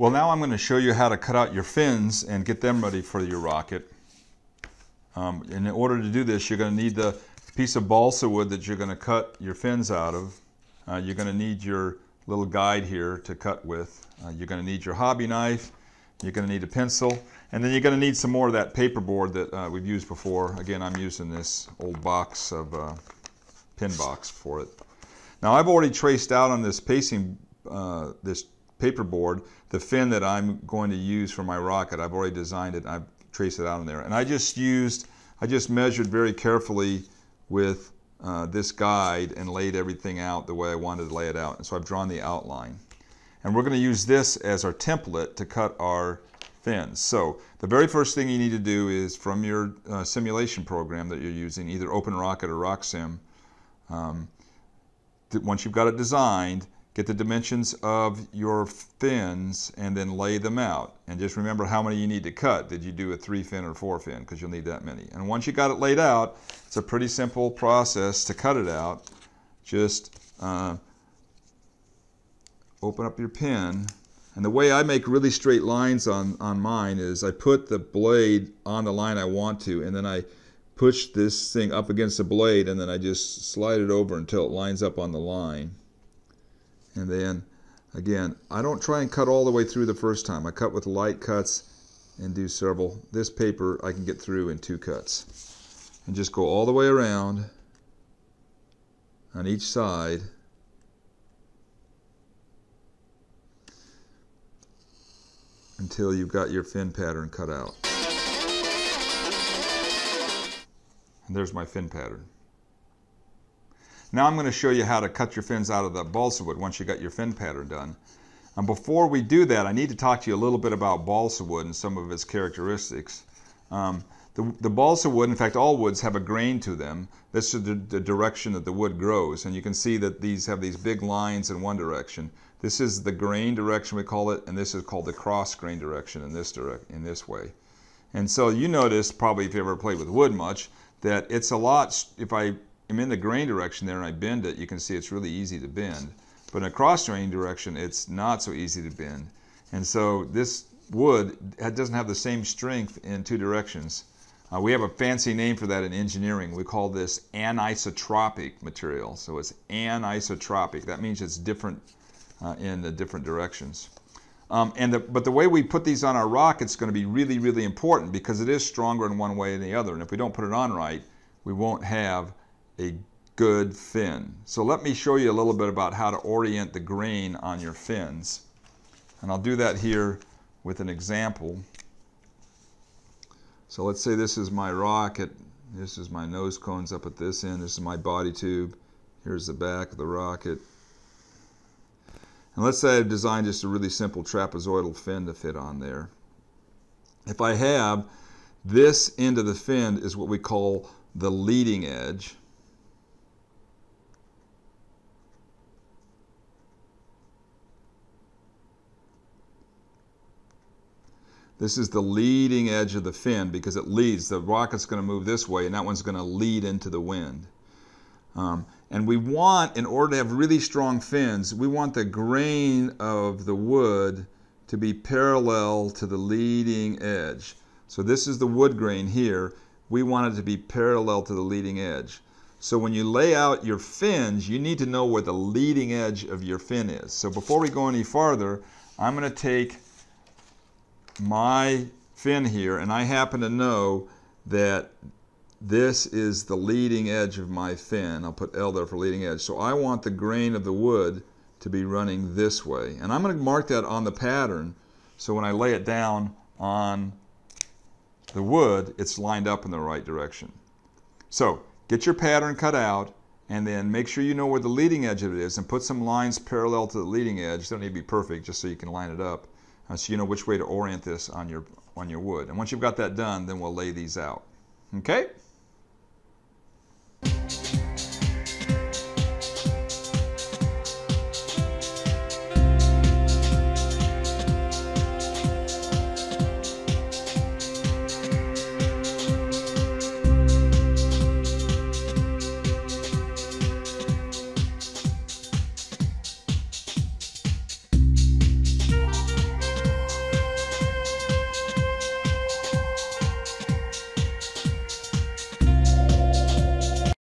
Well, now I'm going to show you how to cut out your fins and get them ready for your rocket. And in order to do this, you're going to need the piece of balsa wood that you're going to cut your fins out of. You're going to need your little guide here to cut with. You're going to need your hobby knife. You're going to need a pencil. And then you're going to need some more of that paperboard that we've used before. Again, I'm using this old box of pin box for it. Now, I've already traced out on this this paperboard the fin that I'm going to use for my rocket. I've already designed it. I've traced it out in there. And I just measured very carefully with this guide and laid everything out the way I wanted to lay it out. And so I've drawn the outline. And we're going to use this as our template to cut our fins. So the very first thing you need to do is, from your simulation program that you're using, either OpenRocket or RockSim, once you've got it designed, get the dimensions of your fins and then lay them out. And just remember how many you need to cut. Did you do a 3-fin or 4-fin? Because you'll need that many. And once you got it laid out, it's a pretty simple process to cut it out. Just open up your pin. And the way I make really straight lines on mine is I put the blade on the line I want to, and then I push this thing up against the blade, and then I just slide it over until it lines up on the line. And then, again, I don't try and cut all the way through the first time. I cut with light cuts and do several. This paper I can get through in 2 cuts. And just go all the way around on each side. Until you've got your fin pattern cut out. And there's my fin pattern. Now I'm going to show you how to cut your fins out of the balsa wood once you got your fin pattern done. And before we do that, I need to talk to you a little bit about balsa wood and some of its characteristics. The balsa wood, in fact all woods, have a grain to them. This is the direction that the wood grows, and you can see that these have these big lines in one direction. This is the grain direction, we call it, and this is called the cross grain direction in this way. And so you notice, probably if you ever played with wood much, that it's a lot, if I am in the grain direction there and I bend it, you can see it's really easy to bend. But in a cross grain direction, it's not so easy to bend. And so this wood doesn't have the same strength in 2 directions. We have a fancy name for that in engineering. We call this anisotropic material. So it's anisotropic. That means it's different in the different directions. But the way we put these on our rocket is going to be really, really important, because it is stronger in one way than the other. And if we don't put it on right, we won't have a good fin. So let me show you a little bit about how to orient the grain on your fins. And I'll do that here with an example. So let's say this is my rocket. This is my nose cones up at this end. This is my body tube. Here's the back of the rocket. And let's say I've designed just a really simple trapezoidal fin to fit on there. If I have this end of the fin is what we call the leading edge. This is the leading edge of the fin because it leads. The rocket's going to move this way, and that one's going to lead into the wind. And we want, in order to have really strong fins, we want the grain of the wood to be parallel to the leading edge. So this is the wood grain here. We want it to be parallel to the leading edge. So when you lay out your fins, you need to know where the leading edge of your fin is. So before we go any farther, I'm going to take my fin here, and I happen to know that this is the leading edge of my fin. I'll put L there for leading edge. So I want the grain of the wood to be running this way. And I'm going to mark that on the pattern, so when I lay it down on the wood, it's lined up in the right direction. So get your pattern cut out, and then make sure you know where the leading edge of it is, and put some lines parallel to the leading edge. They don't need to be perfect, just so you can line it up. So you know which way to orient this on your wood. And once you've got that done, then we'll lay these out. Okay?